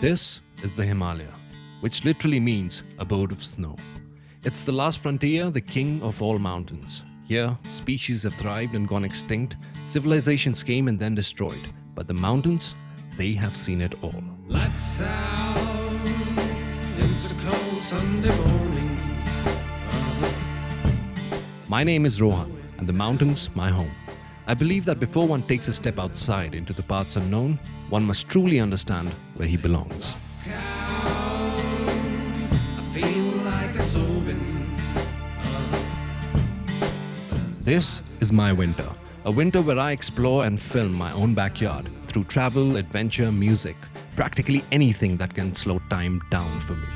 This is the Himalaya, which literally means abode of snow. It's the last frontier, the king of all mountains. Here, species have thrived and gone extinct, civilizations came and then destroyed. But the mountains, they have seen it all. Lights out, it's a cold Sunday morning. My name is Rohan, and the mountains, my home. I believe that before one takes a step outside into the paths unknown, one must truly understand where he belongs. I feel like it's open. This is my winter, a winter where I explore and film my own backyard through travel, adventure, music, practically anything that can slow time down for me.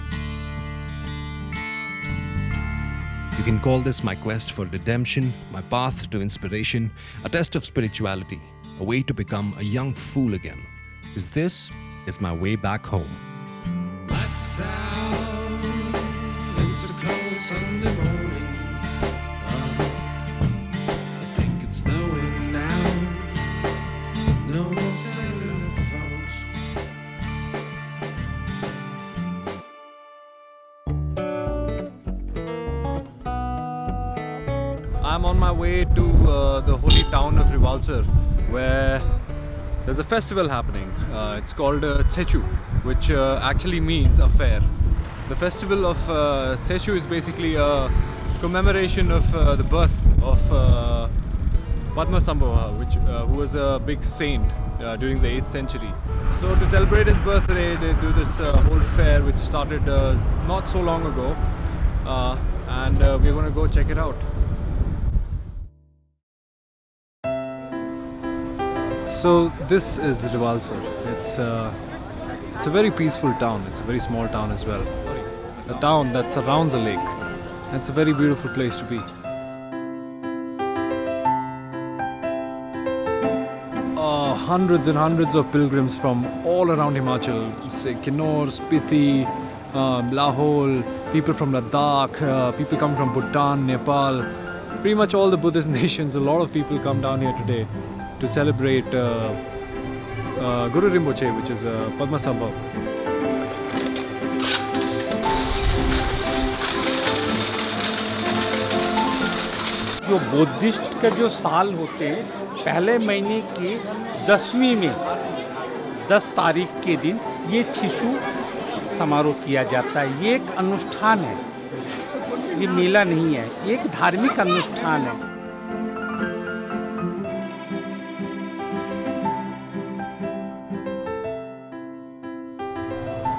You can call this my quest for redemption, my path to inspiration, a test of spirituality, a way to become a young fool again. Because this is my way back home. Lights out, it's a cold Sunday morning. I think it's snowing now. No more cellular phones. I'm on my way to the holy town of Rewalsar, where there's a festival happening. It's called Chham, which actually means a fair. The festival of Chham is basically a commemoration of the birth of Padmasambhava, who was a big saint during the 8th century. So to celebrate his birthday, they do this whole fair, which started not so long ago, and we're going to go check it out. So this is Rewalsar. It's a very peaceful town. It's a very small town as well. A town that surrounds a lake. And it's a very beautiful place to be. Hundreds and hundreds of pilgrims from all around Himachal, say Kinnaur, Spiti, Lahore, people from Ladakh, people come from Bhutan, Nepal, pretty much all the Buddhist nations. A lot of people come down here today to celebrate Guru Rinpoche, which is Padmasambhava. जो Buddhist का जो साल होते हैं, पहले महीने की 10वीं में 10 तारीख के दिन ये छिशु समारोह किया जाता है। ये एक अनुष्ठान है, ये मेला नहीं है, ये एक धार्मिक अनुष्ठान है।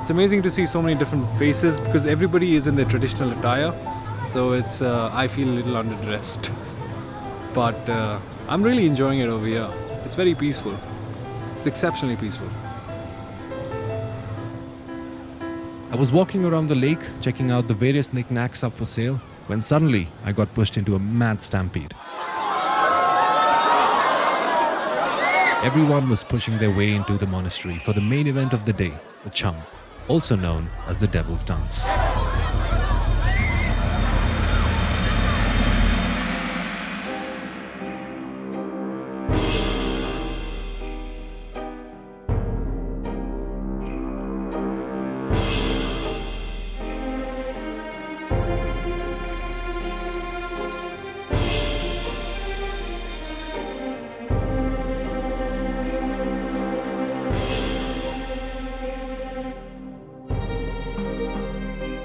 It's amazing to see so many different faces because everybody is in their traditional attire, so it's I feel a little underdressed, but I'm really enjoying it over here. It's very peaceful. It's exceptionally peaceful. I was walking around the lake, checking out the various knickknacks up for sale, when suddenly I got pushed into a mad stampede. Everyone was pushing their way into the monastery for the main event of the day, the Chham, also known as the Devil's Dance.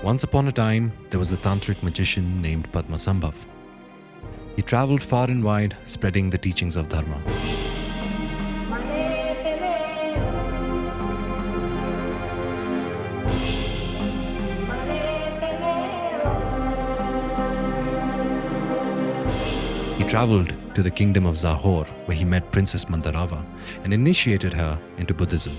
Once upon a time, there was a tantric magician named Padmasambhava. He traveled far and wide, spreading the teachings of Dharma. He traveled to the kingdom of Zahor, where he met Princess Mandarava and initiated her into Buddhism.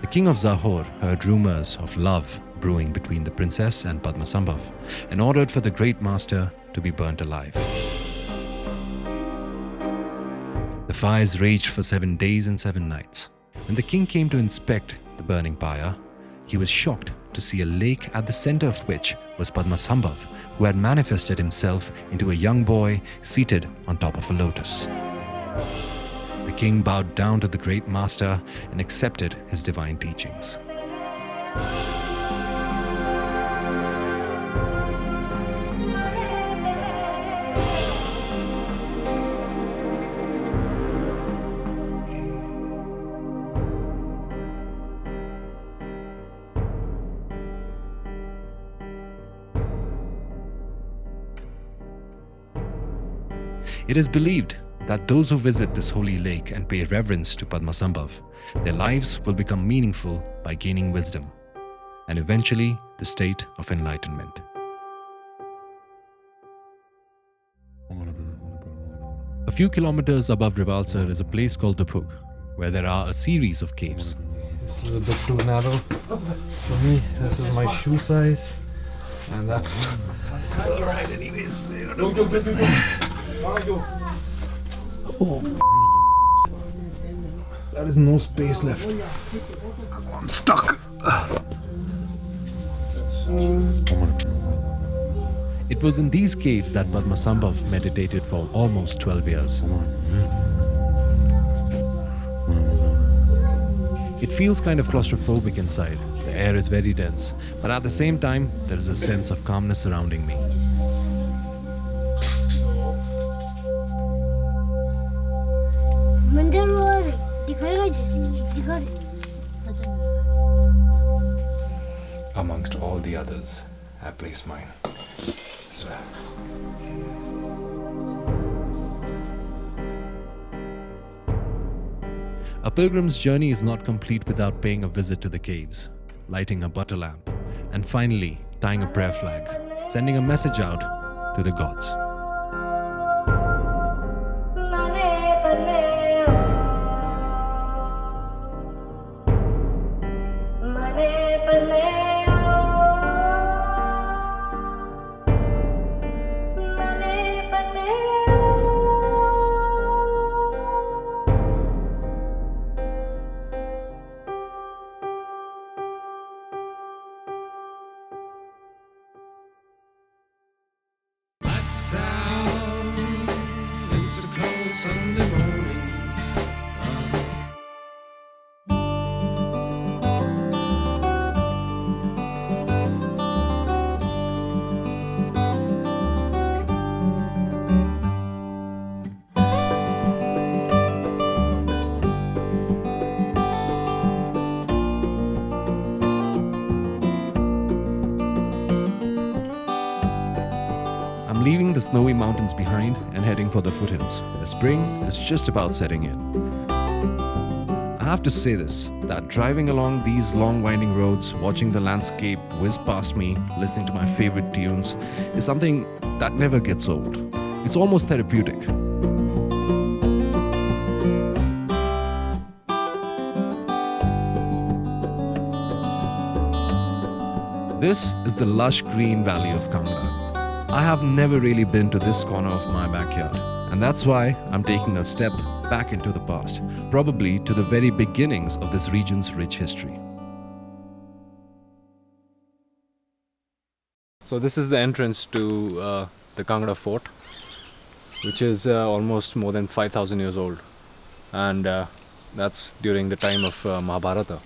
The king of Zahor heard rumors of love brewing between the princess and Padmasambhava and ordered for the Great Master to be burnt alive. The fires raged for 7 days and 7 nights. When the king came to inspect the burning pyre, he was shocked to see a lake at the center of which was Padmasambhava, who had manifested himself into a young boy seated on top of a lotus. The king bowed down to the Great Master and accepted his divine teachings. It is believed that those who visit this holy lake and pay reverence to Padmasambhava, their lives will become meaningful by gaining wisdom and eventually the state of enlightenment. A few kilometers above Rewalsar is a place called the Phug, where there are a series of caves. This is a bit too narrow for me. This is my shoe size. And that's... Alright, anyways. Oh. There is no space left. I'm stuck. It was in these caves that Padmasambhava meditated for almost 12 years. It feels kind of claustrophobic inside. The air is very dense, but at the same time, there is a sense of calmness surrounding me. Amongst all the others, I placed mine. So. A pilgrim's journey is not complete without paying a visit to the caves, lighting a butter lamp, and finally tying a prayer flag, sending a message out to the gods. Lights out, it's a cold Sunday morning. I'm leaving the snowy mountains behind and heading for the foothills, where spring is just about setting in. I have to say this, that driving along these long winding roads, watching the landscape whiz past me, listening to my favorite tunes, is something that never gets old. It's almost therapeutic. This is the lush green valley of Kangra. I have never really been to this corner of my backyard, and that's why I'm taking a step back into the past, probably to the very beginnings of this region's rich history. So this is the entrance to the Kangra fort, which is almost more than 5,000 years old, and that's during the time of Mahabharata.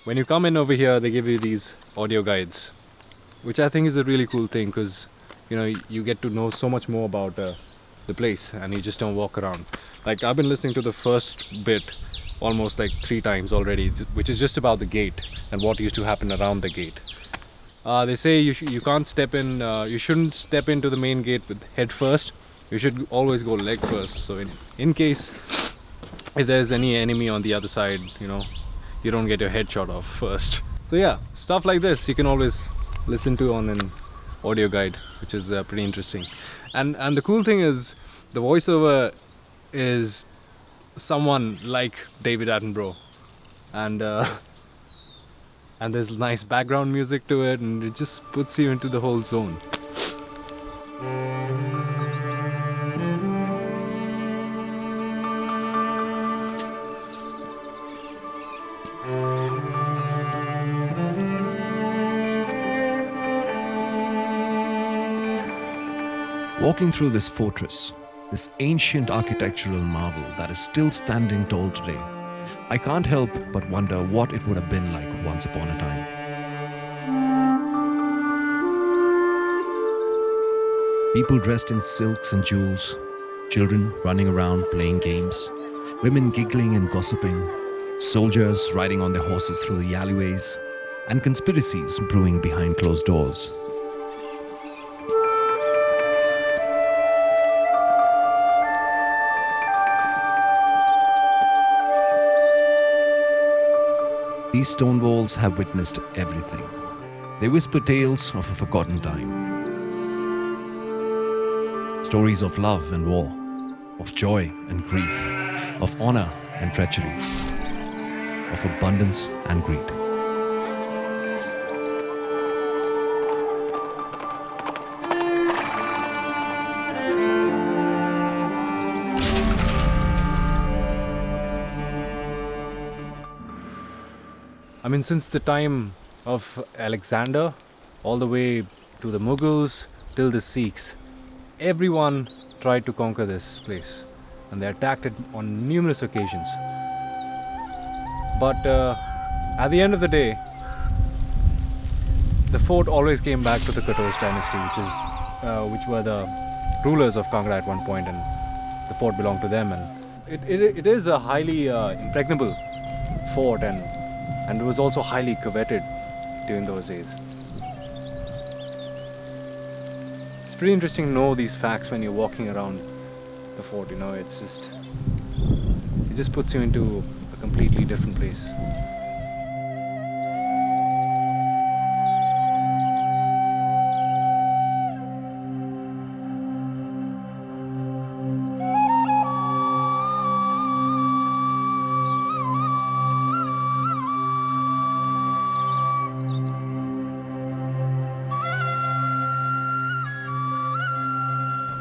When you come in over here, they give you these audio guides, which I think is a really cool thing because you get to know so much more about the place and you just don't walk around. Like I've been listening to the first bit almost like 3 times already, which is just about the gate and what used to happen around the gate. They say you can't step in, you shouldn't step into the main gate with head first. You should always go leg first. So in case if there's any enemy on the other side, you don't get your head shot off first. So yeah, stuff like this you can always listen to on an audio guide, which is pretty interesting. And the cool thing is the voiceover is someone like David Attenborough, and there's nice background music to it, and it just puts you into the whole zone. Walking through this fortress, this ancient architectural marvel that is still standing tall today, I can't help but wonder what it would have been like once upon a time. People dressed in silks and jewels, children running around playing games, women giggling and gossiping, soldiers riding on their horses through the alleyways, and conspiracies brewing behind closed doors. These stone walls have witnessed everything. They whisper tales of a forgotten time. Stories of love and war, of joy and grief, of honor and treachery, of abundance and greed. I mean, since the time of Alexander, all the way to the Mughals, till the Sikhs, everyone tried to conquer this place, and they attacked it on numerous occasions. But at the end of the day, the fort always came back to the Katoch dynasty, which were the rulers of Kangra at one point, and the fort belonged to them. And it is a highly impregnable fort, and it was also highly coveted during those days. It's pretty interesting to know these facts when you're walking around the fort. You know, it just puts you into a completely different place.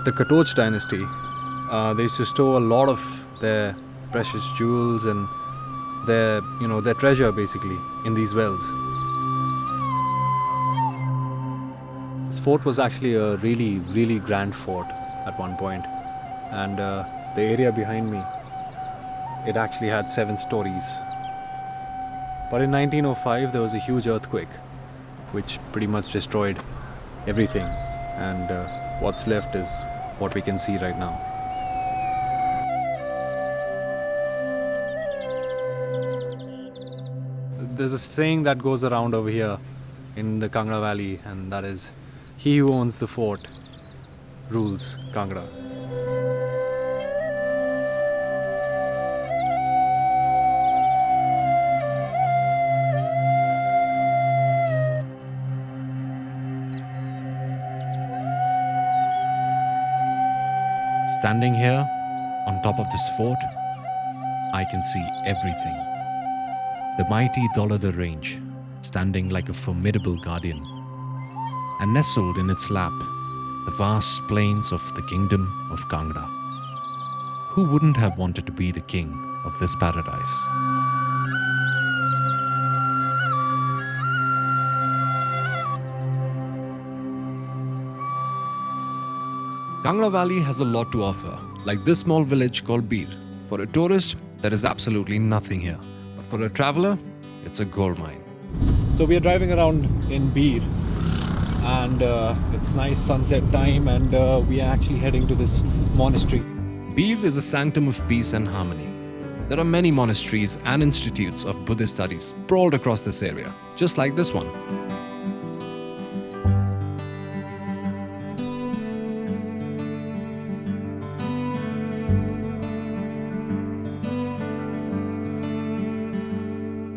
The Katoch dynasty, they used to store a lot of their precious jewels and their treasure basically in these wells. This fort was actually a really, really grand fort at one point, and the area behind me, it actually had 7 stories. But in 1905 there was a huge earthquake which pretty much destroyed everything, and what's left is what we can see right now. There's a saying that goes around over here in the Kangra Valley, and that is, he who owns the fort rules Kangra. Standing here on top of this fort, I can see everything. The mighty Dolladhar range, standing like a formidable guardian, and nestled in its lap, the vast plains of the kingdom of Kangra. Who wouldn't have wanted to be the king of this paradise? Kangra Valley has a lot to offer, like this small village called Bir. For a tourist, there is absolutely nothing here. But for a traveler, it's a gold mine. So we are driving around in Bir, and it's nice sunset time, and we are actually heading to this monastery. Bir is a sanctum of peace and harmony. There are many monasteries and institutes of Buddhist studies sprawled across this area, just like this one.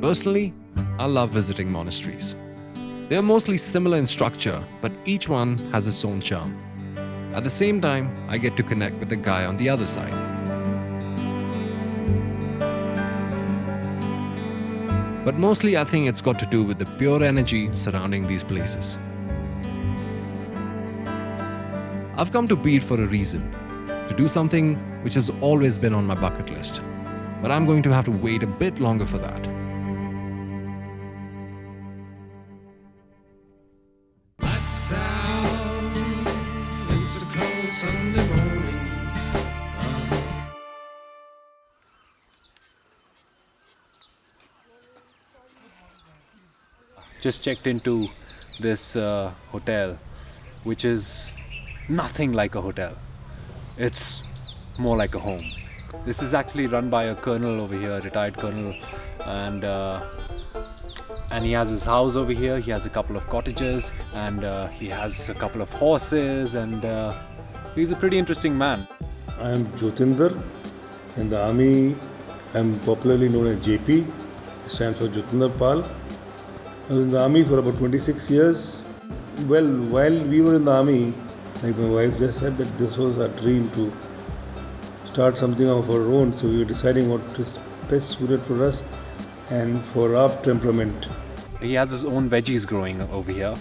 Personally, I love visiting monasteries. They are mostly similar in structure, but each one has its own charm. At the same time, I get to connect with the guy on the other side. But mostly I think it's got to do with the pure energy surrounding these places. I've come to Bir for a reason, to do something which has always been on my bucket list. But I'm going to have to wait a bit longer for that. Lights out, it's a cold Sunday morning. Just checked into this hotel, which is nothing like a hotel. It's more like a home. This is actually run by a colonel over here, a retired colonel, and he has his house over here. He has a couple of cottages, and he has a couple of horses, and he's a pretty interesting man. I am Jyotinder. In the army, I am popularly known as JP. It stands for Jyotinder Pal. I was in the army for about 26 years. Well, while we were in the army, like my wife just said, that this was our dream to start something of our own. So we were deciding what is best suited for us and for our temperament. He has his own veggies growing over here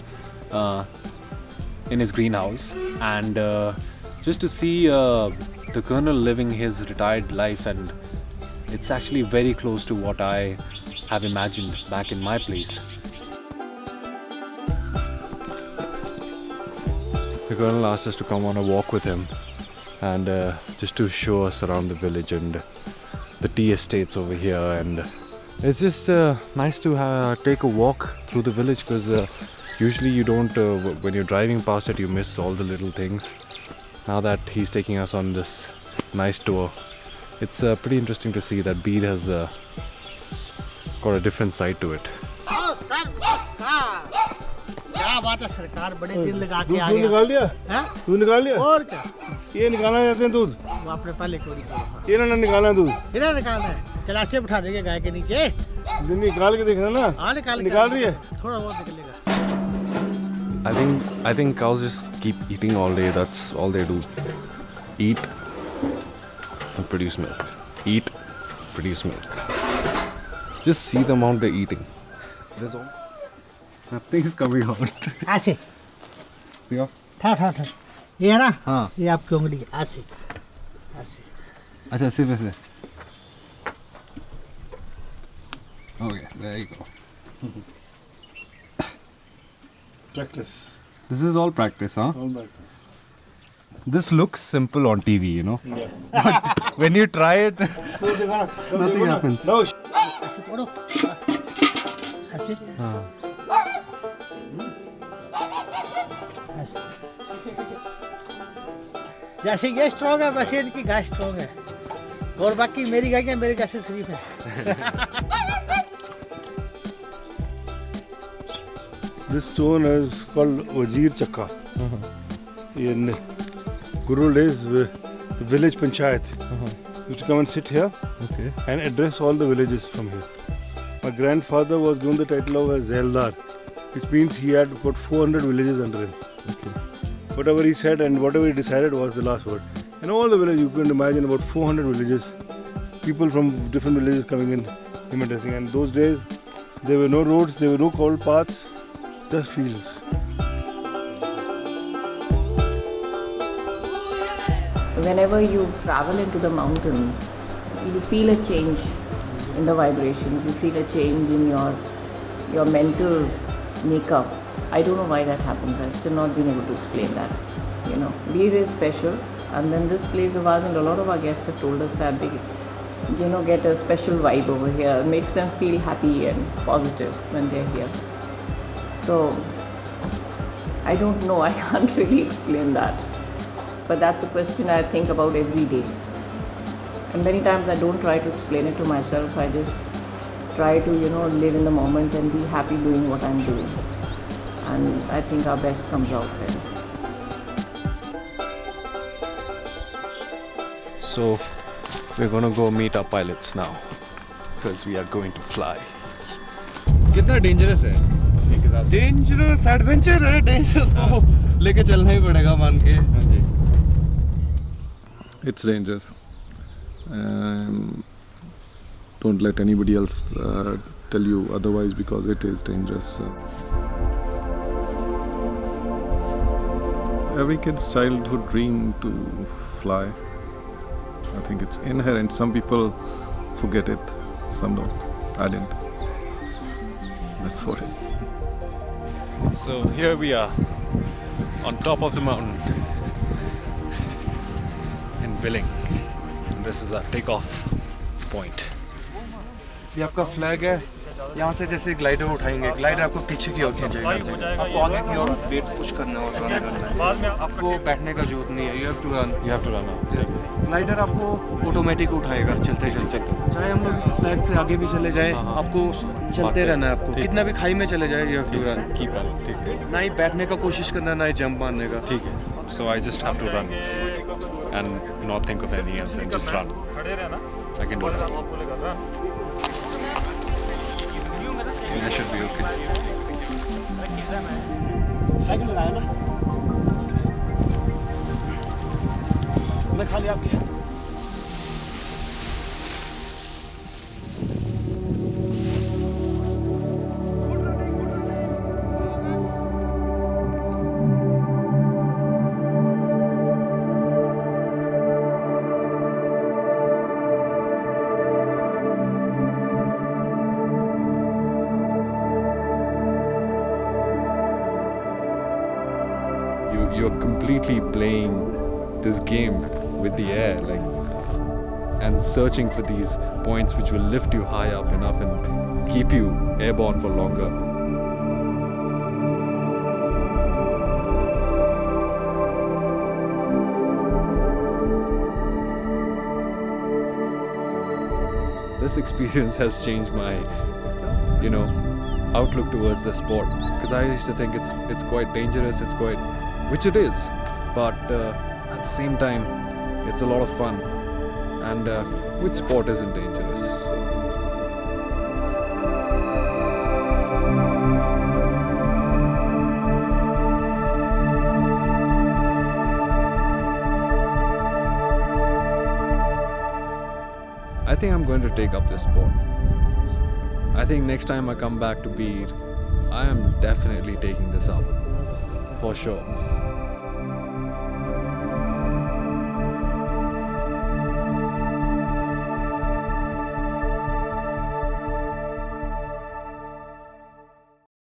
in his greenhouse, and just to see the colonel living his retired life, and it's actually very close to what I have imagined back in my place. The colonel asked us to come on a walk with him, and just to show us around the village and the tea estates over here, and it's just nice to take a walk through the village, because usually you don't, when you're driving past it, you miss all the little things. Now that he's taking us on this nice tour, it's pretty interesting to see that Beed has got a different side to it. Oh, sir, क्या बात है सरकार, बड़े दिन लगा के आ दूध निकाल दिया? हैं? दूध निकाल लिया? और क्या? ये निकालना चाहते हैं दूध? वो आपने पहले क्यों निकाला? ये ना निकालना दूध? इधर निकालना है, चलासे बिठा देंगे गाय के नीचे। निकाल के देखना ना? हाँ निकाल रही है? थोड़ा बहुत निकलेगा। I think cows just keep eating all day. That's all they do. Eat and produce milk. Eat, produce milk. Just see the amount they're eating. There's all nothing's coming out. ऐसे। Yeah. ठा। ये है ना? हाँ. ये आपकी उंगली ऐसे। अच्छा सिर्फ ऐसे. Okay, there you go. Practice. This is all practice, huh? All practice. This looks simple on TV, you know. Yeah. But when you try it, nothing happens. No. ऐसे पकड़ो। ऐसे। ऐसे। जैसे ये स्ट्रॉन्ग है वैसे इनकी गाय स्ट्रॉन्ग है, और बाकी मेरी गाय मेरे जैसे शरीफ है। This stone is called Wazir Chakka. In Guru days, the village panchayat used to come and sit here and address all the villages from here. My grandfather was given the title of Zeldar, which means he had about 400 villages under him. Whatever he said and whatever he decided was the last word. In all the villages, you can imagine about 400 villages, people from different villages coming in, him addressing. And those days, there were no roads, there were no cobbled paths, just fields. Whenever you travel into the mountains, you feel a change in the vibrations, you feel a change in your mental makeup. I don't know why that happens. I've still not been able to explain that. You know, Beer is special, and then this place of ours, and a lot of our guests have told us that they, you know, get a special vibe over here. It makes them feel happy and positive when they're here. So, I don't know. I can't really explain that. But that's a question I think about every day. And many times I don't try to explain it to myself. I just try to, you know, live in the moment and be happy doing what I'm doing. And I think our best comes out then. So we're gonna go meet our pilots now, because we are going to fly. कितना dangerous है एक हिसाब से? Dangerous adventure है, dangerous तो लेके चलना ही पड़ेगा मान के. हाँ जी. It's dangerous. Don't let anybody else tell you otherwise, because it is dangerous. Every kid's childhood dream to fly. I think it's inherent. Some people forget it, some don't. I didn't. That's what it. So here we are on top of the mountain in Billing. This is our takeoff point. ये आपका flag है, यहाँ से जैसे glider उठाएंगे, glider आपको पीछे की ओर खींचेगा, आपको आगे की ओर वेट पुश करना है और रन करना है, आपको बैठने का जरूरत नहीं है, you have to run. Glider आपको ऑटोमेटिक उठाएगा चलते चलते, चाहे हम लोग इस फ्लैग से आगे भी चले जाएं, आपको चलते रहना है, आपको कितना भी खाई में चले जाए you have to run, keep running, ठीक है, ना ही बैठने का कोशिश करना, ना ही जंप मारने का, ठीक है। So I just have to run and not think of anything else and just run. I can do that. I should be okay. Cycle लगाया ना मैं खाली आपकी You're completely playing this game with the air, like, and searching for these points which will lift you high up enough and keep you airborne for longer. This experience has changed my, outlook towards the sport, because I used to think it's quite dangerous, which it is, but at the same time it's a lot of fun, and which sport isn't dangerous? I think I'm going to take up this sport. I think next time I come back to Beer, I am definitely taking this up, for sure.